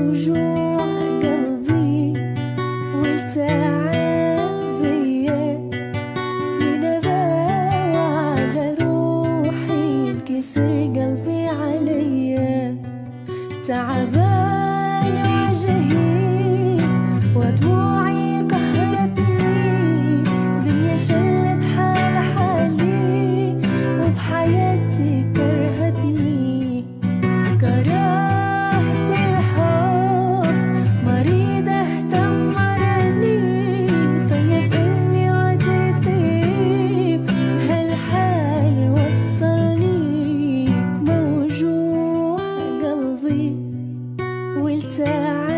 موجوع قلبي والتعب بيا بنباوع على روحي انكسر قلبي عليا تعبان وجهي ودموعي قهرتني دنيا شلت حال حالي وبحياتي كرهتني كرهت الحب مريضة تمرني طيب اني عديتي بهالحال وصلني موجوع قلبي والتعب